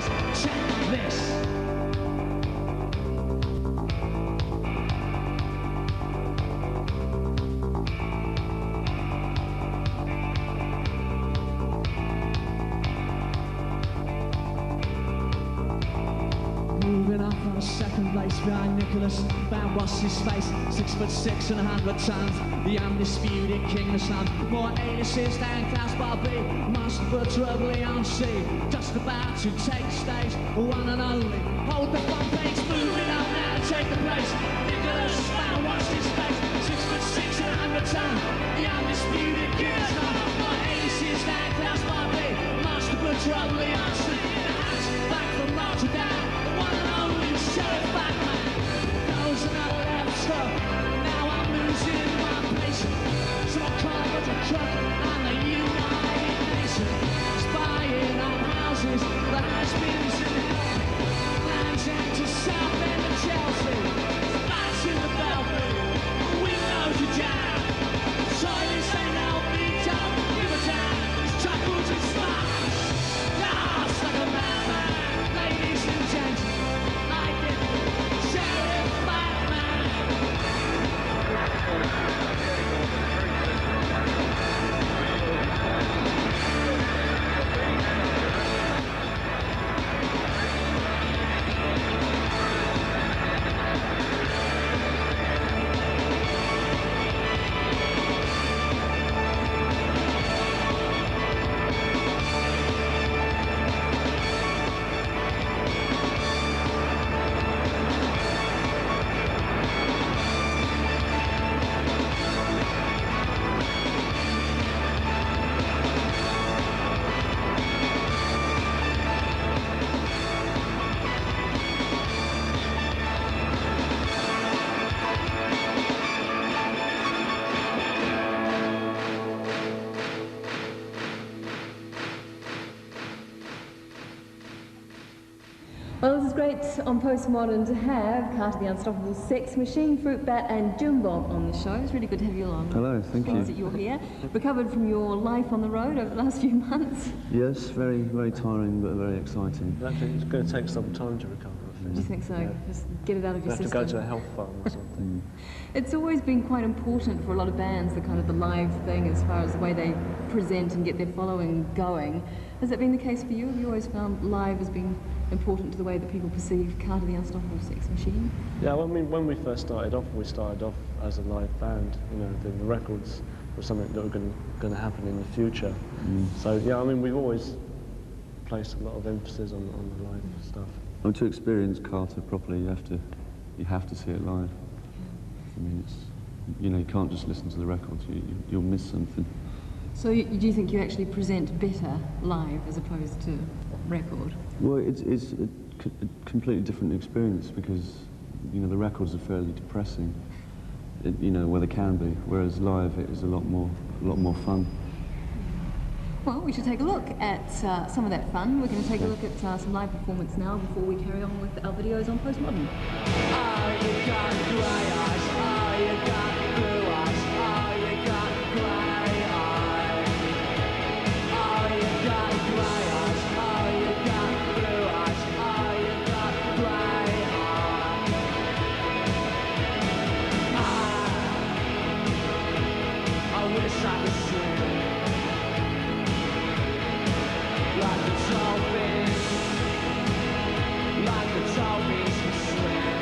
face. Check this. Moving up on second place behind Nicholas. Bound what's his face, 6'6" and 100 tons. The undisputed king of sun. More aliases than Klaus Barbie. Master but trebly on sea. Just about to take stage, one and only. Hold the front page, moving up now, take the place. Nicholas, bound what's his face, 6'6" and 100 tons. The undisputed king of sun. More aliases than Klaus Barbie. Master but trebly on sea. Back from Notre Dame. One and only Sheriff Batman. Those are not left hook. Now I'm losing my patience. So I call with a truck on the United Nations. Spying on houses, the has-beens in hell. Lands end to South End of Chelsea. Flats in the Belfry. Windows are jammed. Toilets ain't healthy, don't give a damn. It's chuckles and smiles. Laughs like a madman. Ladies and gents, like it, Sheriff Batman. Well, this is great on Postmodern to have Carter the Unstoppable Sex Machine, Fruit Bat and Jim Bob on the show. It's really good to have you along. Hello, thank you. That you're here. Recovered from your life on the road over the last few months. Yes, very, very tiring but very exciting. I think it's going to take some time to recover. Do you think so? Yeah. Just get it out of your system. You have to go to a health farm or something. It's always been quite important for a lot of bands, the kind of the live thing as far as the way they present and get their following going. Has that been the case for you? Have you always found live as being important to the way that people perceive Carter the Unstoppable Sex Machine? Yeah, well, I mean, when we first started off as a live band. You know, the records were something that were going to happen in the future. So yeah, I mean, we've always placed a lot of emphasis on the live stuff. Well, to experience Carter properly, you have to see it live. I mean, it's, you know, you can't just listen to the records. You'll miss something. So do you think you actually present better live as opposed to record? Well, it's a completely different experience because, you know, the records are fairly depressing. You know, well, they can be, whereas live it is a lot more fun. Well, we should take a look at some of that fun. We're going to take a look at some live performance now before we carry on with our videos on Postmodern. Oh, you got grey eyes. Oh, you got blue eyes. Oh, you got grey eyes. Oh, you got grey eyes. Oh, you got blue eyes. Oh, you got grey eyes. I wish I could sing like the dolphins, like the dolphins who swim.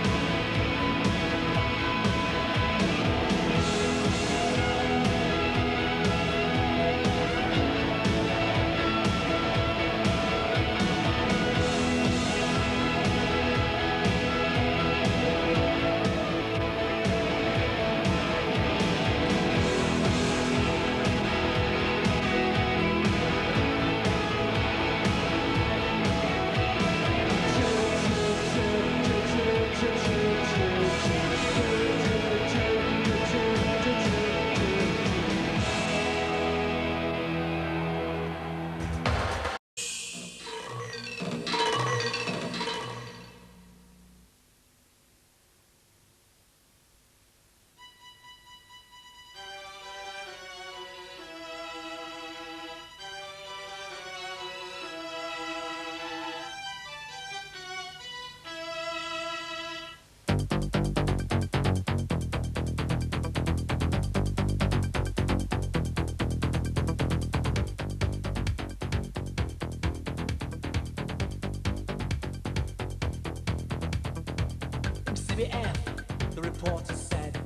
CBF, the reporter said,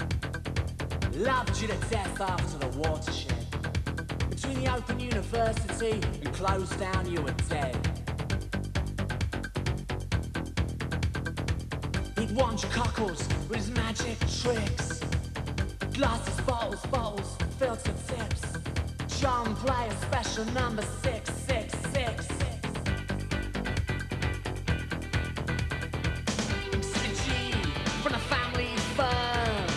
loved you to death after the watershed. Between the open university and closed down, you were dead. He'd wand your cockles with his magic tricks. Glasses, bottles, filter tips. John play a special number 666. From a family firm,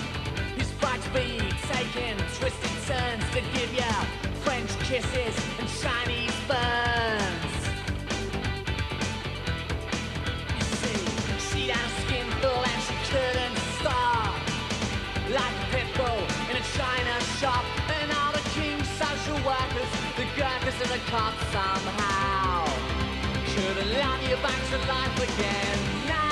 who's proud to be taking twisted turns to give ya French kisses and Chinese burns. You see, she had a skin full and she couldn't stop, like a pit bull in a china shop. And all the king social workers, the gurkhas and the cops somehow couldn't love you back to life again now.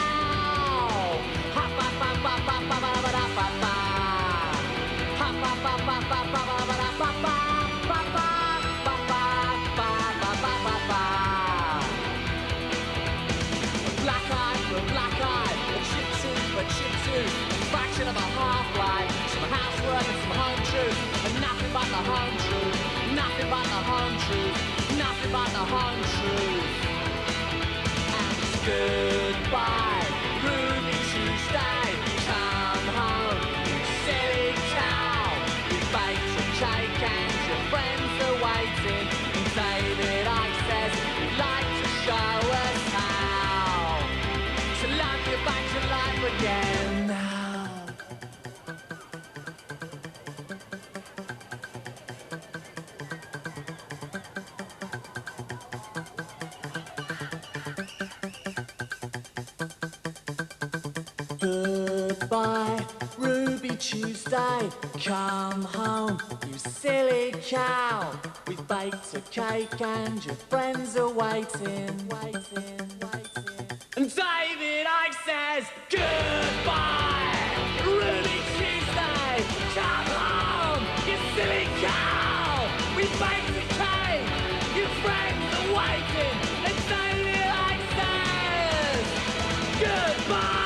Fraction of a half-life, some housework and some home truth, and nothing but the home truth, nothing but the home truth, nothing but the home truth. And it's goodbye, Ruby Tuesday, come home, you silly cow. You baked a cake and your friends are waiting, and David Icke says he'd like to show us how to love you back to life again now. Goodbye, Ruby Tuesday, come home, you silly cow. We've baked a cake and your friends are waiting. And David Icke says, goodbye, Ruby Tuesday, come home, you silly cow. We've baked a cake, your friends are waiting. And David Icke says, goodbye.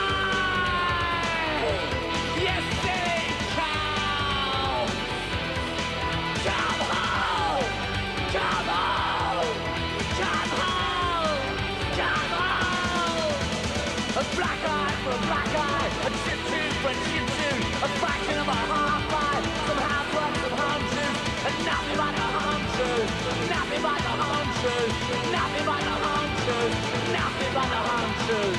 A black eye for a black eye, a chip tune for a chip tune, a fraction of a half-life, some housework, some home truth, and nothing but the home truth, nothing but the home truth, nothing but the home truth, nothing but the home truth.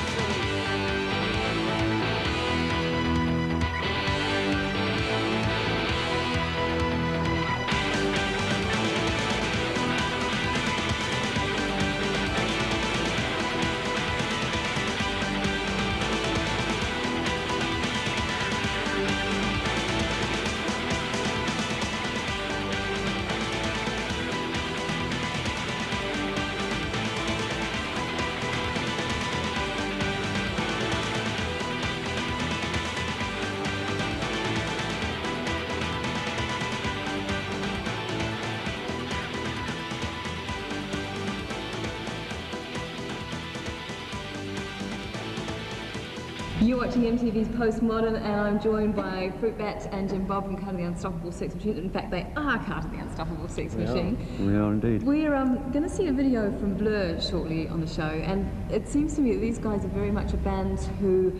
You're watching MTV's Postmodern, and I'm joined by Fruit Bat and Jim Bob from Carter the Unstoppable Sex Machine. In fact, they are Carter the Unstoppable Sex Machine. We are indeed. We're going to see a video from Blur shortly on the show, and it seems to me that these guys are very much a band who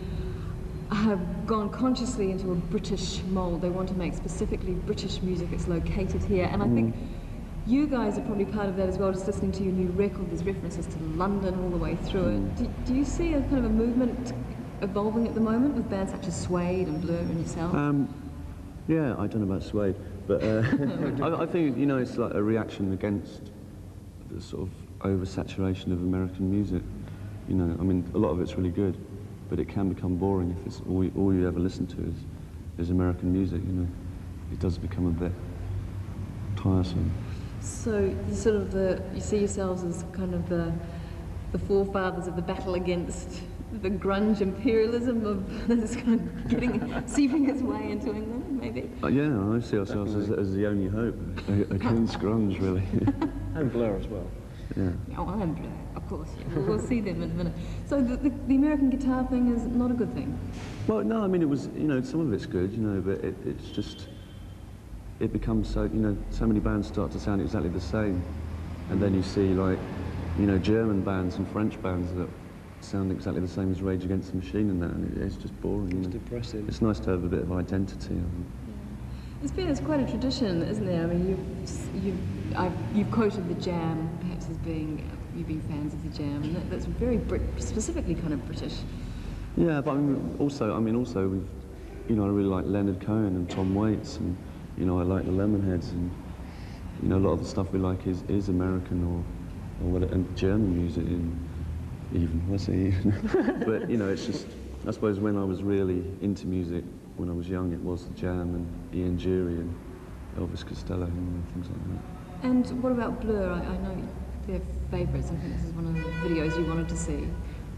have gone consciously into a British mould. They want to make specifically British music that's located here, and I think you guys are probably part of that as well, just listening to your new record. There's references to London all the way through it. Do you see a kind of a movement evolving at the moment with bands such as Suede and Blur and yourself? Yeah, I don't know about Suede, but I think, you know, it's like a reaction against the sort of oversaturation of American music. You know, I mean, a lot of it's really good, but it can become boring if it's all you ever listen to is American music. You know, it does become a bit tiresome. So sort of you see yourselves as kind of the forefathers of the battle against the grunge imperialism of this kind of seeping its way into England, maybe? Yeah, I see ourselves as the only hope against grunge, really. And Blur as well. Yeah. Oh, and Blur, of course, yeah. We'll see them in a minute. So the American guitar thing is not a good thing? Well, no, I mean, it was, you know, some of it's good, you know, but it's just, it becomes so, you know, so many bands start to sound exactly the same. And then you see, like, you know, German bands and French bands that sound exactly the same as Rage Against the Machine and that, and it's just boring. It's you know. depressing. It's nice to have a bit of identity, I think. It's quite a tradition, isn't there? I mean, you've quoted the Jam perhaps as being, you've been fans of the Jam, and that's very specifically kind of British. Yeah, but I mean, also we've, you know, I really like Leonard Cohen and Tom Waits, and, you know, I like the Lemonheads, and, you know, a lot of the stuff we like is American or what, and German music, but, you know, it's just, I suppose when I was really into music, when I was young, it was the Jam and Ian Dury and Elvis Costello and things like that. And what about Blur? I know they're favourites. I think this is one of the videos you wanted to see.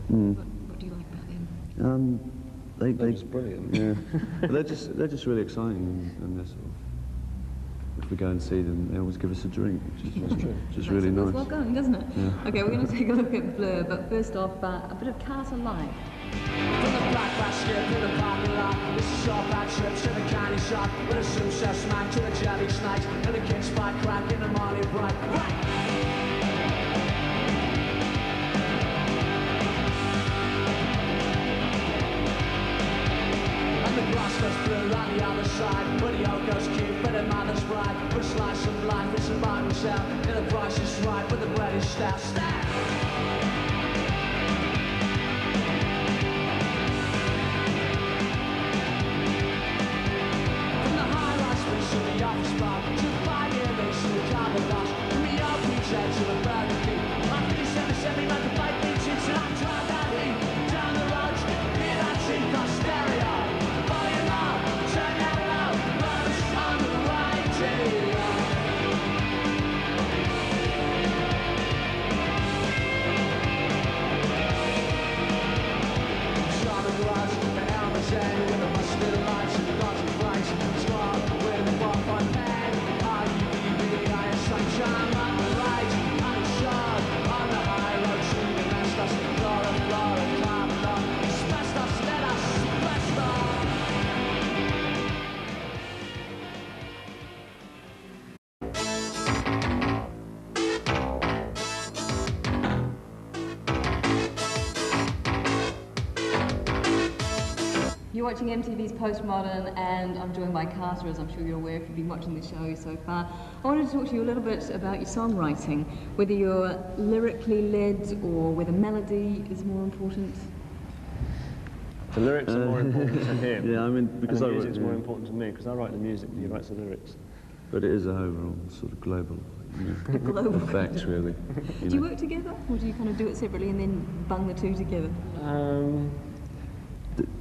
What do you like about them? They're just brilliant. Yeah, but they're just really exciting, and they're sort of, if we go and see them, they always give us a drink, which is really nice. It's well going, doesn't it? Yeah. Okay, we're going to take a look at Blur, but first off, a bit of Carter Live. From the black basket to the parking lot, it's a short back trip to the candy shop, with a success man to the jelly snakes, and the kids spike crack in the morning bright. And the grass goes blue on the other side, where the old goes cute for the mother's bride, with a slice of life, it's about himself, and the price is right, but the bread is stout. You're watching MTV's Postmodern, and I'm joined by Carter, as I'm sure you're aware if you've been watching the show so far. I wanted to talk to you a little bit about your songwriting, whether you're lyrically led or whether melody is more important. The lyrics are more important to him. Yeah, I mean, because the music's more important to me, because I write the music and he writes the lyrics. But it is an overall sort of global, you know, Global effect, really. Do you work together, or do you kind of do it separately and then bung the two together?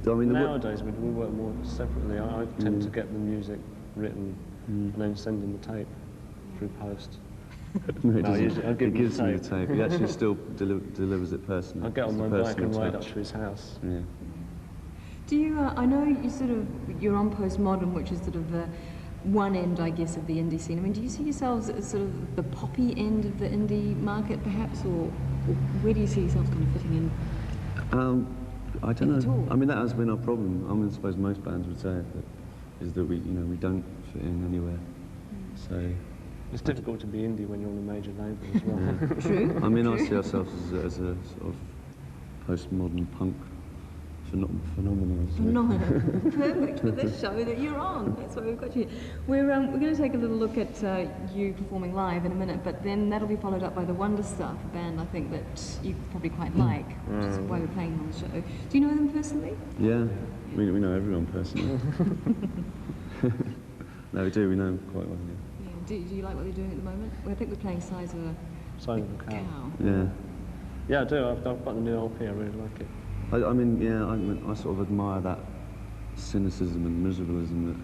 I mean, nowadays we work more separately. I tend to get the music written and then send him the tape through post. No, I'll give he gives him me the the tape. tape. He actually still delivers it personally. I get on It's my a bike and personal ride up touch. to his house. Yeah. Do you, I know you're on Postmodern, which is sort of the one end, I guess, of the indie scene. I mean, do you see yourselves as sort of the poppy end of the indie market, perhaps, or where do you see yourselves kind of fitting in? I don't If at all? know. I mean, that has been our problem. I mean, I suppose most bands would say it, is that we don't fit in anywhere. So It's difficult to be indie when you're on a major label as well. True. I mean, I True. see ourselves as a sort of postmodern punk phenomenon. Phenomenal. Perfect for this show that you're on. That's why we've got you. We're going to take a little look at you performing live in a minute, but then that'll be followed up by the Wonder Stuff, a band I think that you probably quite like, which is why we're playing them on the show. Do you know them personally? Yeah, we know everyone personally. No, we do. We know them quite well. Yeah. Do you like what they're doing at the moment? Well, I think we're playing Size of a Sign of a cow. Cow. Yeah. Yeah, I do. I've got the new LP. I really like it. I mean, yeah, I sort of admire that cynicism and miserabilism that,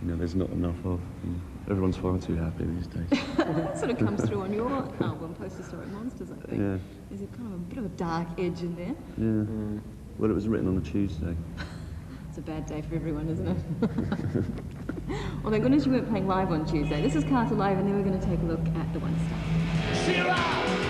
you know, there's not enough of. You know, everyone's far too happy these days. That sort of comes through on your album, Post-Historic Monsters, I think. Yeah. There's a kind of a bit of a dark edge in there. Yeah. Well, it was written on a Tuesday. It's a bad day for everyone, isn't it? Well, thank goodness you weren't playing live on Tuesday. This is Carter Live, and then we're going to take a look at the Wonder Stuff. Zero!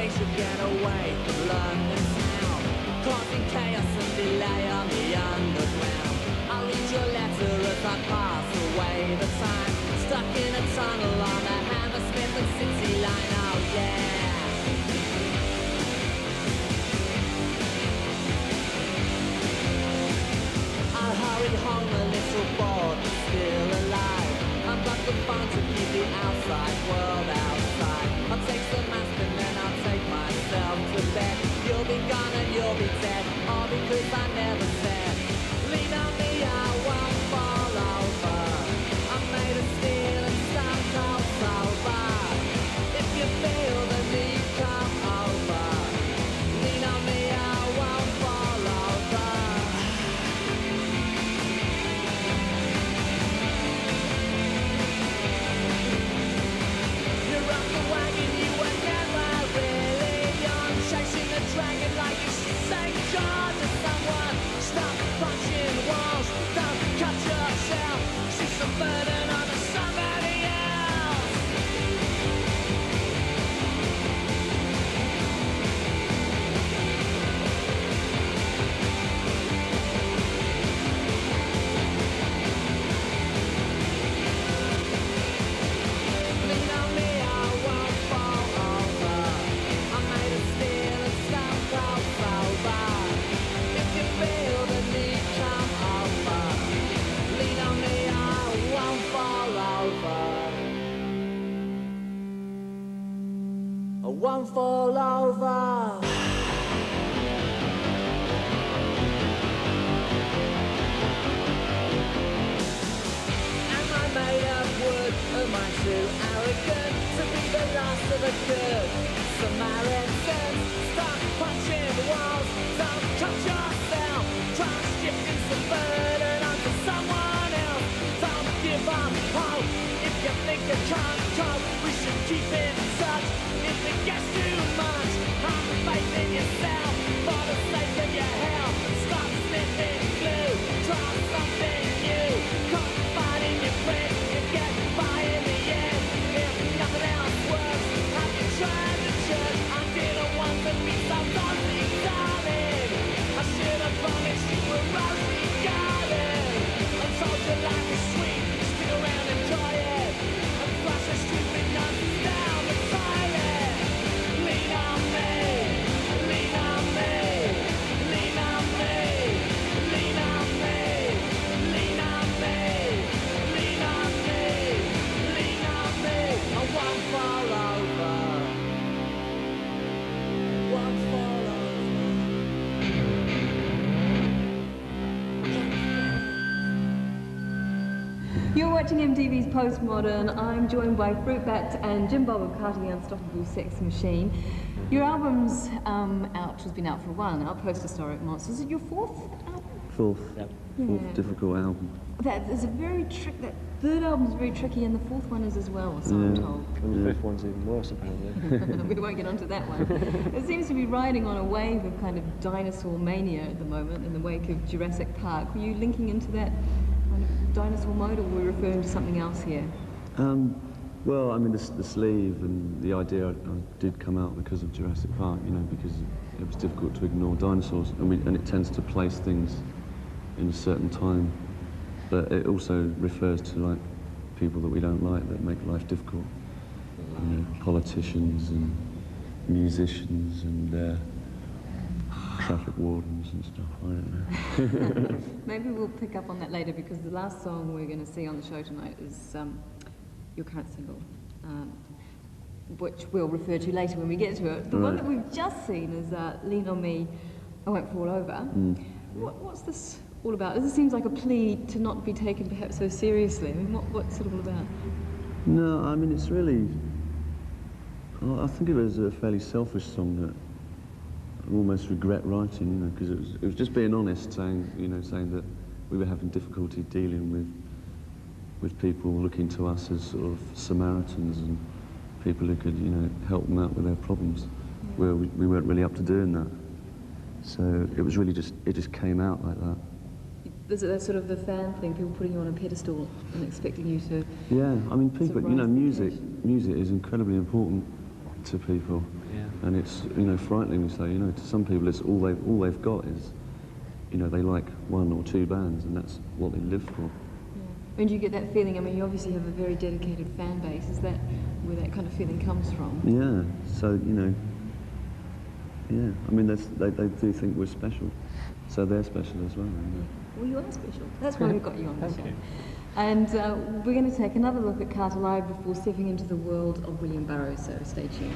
they should get away from London town, causing chaos and delay on the underground. I'll read your letter as I pass away the time, stuck in a tunnel on the Hammersmith and City line, oh yeah. I hurried home a little bored but still alive. Unplug the phone to keep the outside world outside. I'll take some aspirin then I'll take myself to bed. You'll be gone and you'll be dead, all because I never said, lean on me, I won't fall over. I'm made of steel and stone cold sober. If you feel the need, come over. Lean on me, I won't fall over. You're up the wagon, you were never really young, chasing a dragon like it's St. George or someone. Stop punching walls, don't cut yourself, see some burden on somebody else. Lean on me, I won't fall over. I'm made of steel and stone cold sober. If you feel the need, come over. Lean on me, I won't fall over. I won't fall over. Am I made of wood? Am I too arrogant to be the last of the good Samaritans? Stop punching walls, don't cut yourself. Try shifting some burden onto someone else. Don't give up hope if you think you can't cope. We should keep in touch if it gets too much. Have faith in yourself for the sake of your health. Stop sniffing glue, try something new. Confide in your friends, you get by in the end. If nothing else works, have you tried the church? I didn't want to be so lonely, darling. I should have promised you a rosy garden. I told you life is sweet, stick around and enjoy it, and flush the stupid nonsense down the toilet. Lean on me, lean on me, lean on me, lean on me, lean on me, lean on me, lean on me. I won't fall over. Won't fall You're watching MTV's Postmodern. I'm joined by Fruitbat and Jim Bob of Carter the Unstoppable Sex Machine. Your album's out, has been out for a while now, Post-Historic Monsters. Is it your fourth album? Fourth Yeah. difficult album. That is a very that third album is very tricky, and the fourth one is as well, so I'm told. And the fifth one's even worse, apparently. We won't get onto that one. It seems to be riding on a wave of kind of dinosaur mania at the moment in the wake of Jurassic Park. Were you linking into that kind of dinosaur mode, or were we referring to something else here? Well, I mean, the sleeve and the idea I did come out because of Jurassic Park, you know, because it was difficult to ignore dinosaurs, and it tends to place things in a certain time, but it also refers to like people that we don't like that make life difficult, you know, politicians and musicians and traffic wardens and stuff. I don't know. Maybe we'll pick up on that later, because the last song we're going to see on the show tonight is your current single, which we'll refer to later when we get to it. The one that we've just seen is Lean on Me, I Won't Fall Over. What's this all about? This seems like a plea to not be taken perhaps so seriously. I mean, what's it all about? No, I mean, it's really, I think it was a fairly selfish song that I almost regret writing, you know, because it was just being honest, saying that we were having difficulty dealing with people looking to us as sort of Samaritans and people who could, you know, help them out with their problems, where we weren't really up to doing that. So it was really it just came out like that. Is it that sort of the fan thing, people putting you on a pedestal and expecting you to... Yeah, I mean, people, you know, rise to the music is incredibly important to people. Yeah. And it's, you know, frightening to say, you know, to some people it's all they've got is, you know, they like one or two bands and that's what they live for. I mean, do you get that feeling? I mean, you obviously have a very dedicated fan base. Is that where that kind of feeling comes from? Yeah, so, you know, yeah, I mean, they do think we're special, so they're special as well. You know? Well, you are special. That's why we've got you on the show. Thank you. And we're going to take another look at Carter Live before stepping into the world of William Burroughs, so stay tuned.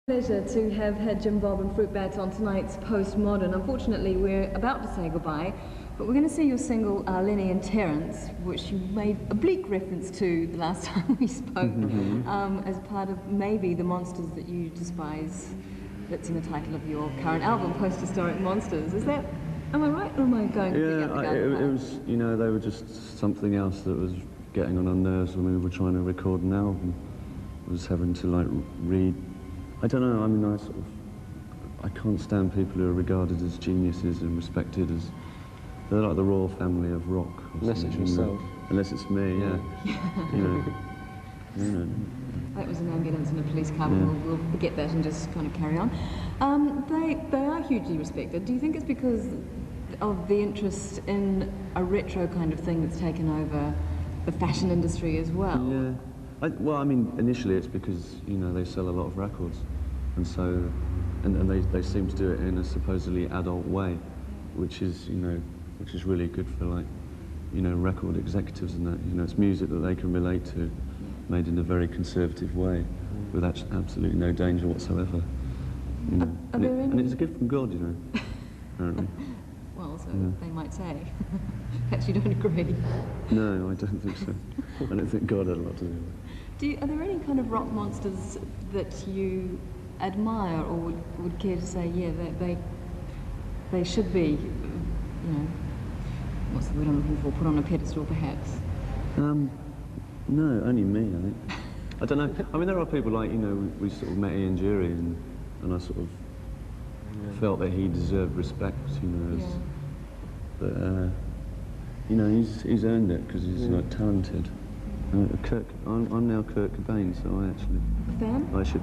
Pleasure to have had Jim Bob and Fruit Bats on tonight's Postmodern. Unfortunately, we're about to say goodbye, but we're going to see your single Lenny and Terence, which you made a bleak reference to the last time we spoke, as part of maybe the monsters that you despise. That's in the title of your current album, Post-Historic Monsters. Is that, am I right, or am I going to up the garden it was, you know, they were just something else that was getting on our nerves when we were trying to record an album. I was having to, like, read. I don't know, I mean, I can't stand people who are regarded as geniuses and respected as, they're like the royal family of rock. Unless it's yourself. Unless it's me, yeah. You know. That was an ambulance and a police car, but we'll forget that and just kind of carry on. They are hugely respected. Do you think it's because of the interest in a retro kind of thing that's taken over the fashion industry as well? Yeah. Well, I mean, initially it's because, you know, they sell a lot of records, and so, and they seem to do it in a supposedly adult way, which is, you know, which is really good for, like, you know, record executives and that. You know, it's music that they can relate to, made in a very conservative way, with absolutely no danger whatsoever. You know, and it's a gift from God, you know, apparently. Well, so they might say. Perhaps you don't agree. No, I don't think so. I don't think God had a lot to do with it. Are there any kind of rock monsters that you admire or would care to say, yeah, they should be, you know, what's the word I'm looking for, put on a pedestal perhaps? No, only me, I think. I don't know. I mean, there are people like, you know, we sort of met Ian Dury and I sort of felt that he deserved respect, you know, but, you know, he's earned it because he's like talented. I'm now Kurt Cobain, so I actually... Fan? I should...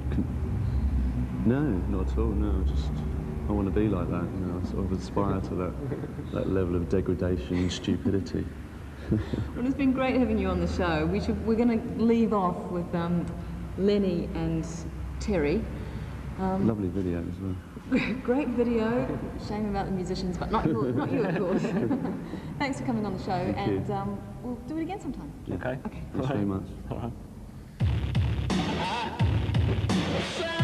No, not at all, no, I want to be like that, you know, I sort of aspire to that level of degradation and stupidity. Well, it's been great having you on the show. We're going to leave off with Lenny and Terry. Lovely video as well. Great video. Shame about the musicians, but not you, of course. Thanks for coming on the show, and we'll do it again sometime. Yeah. Okay. Thanks very much. All right.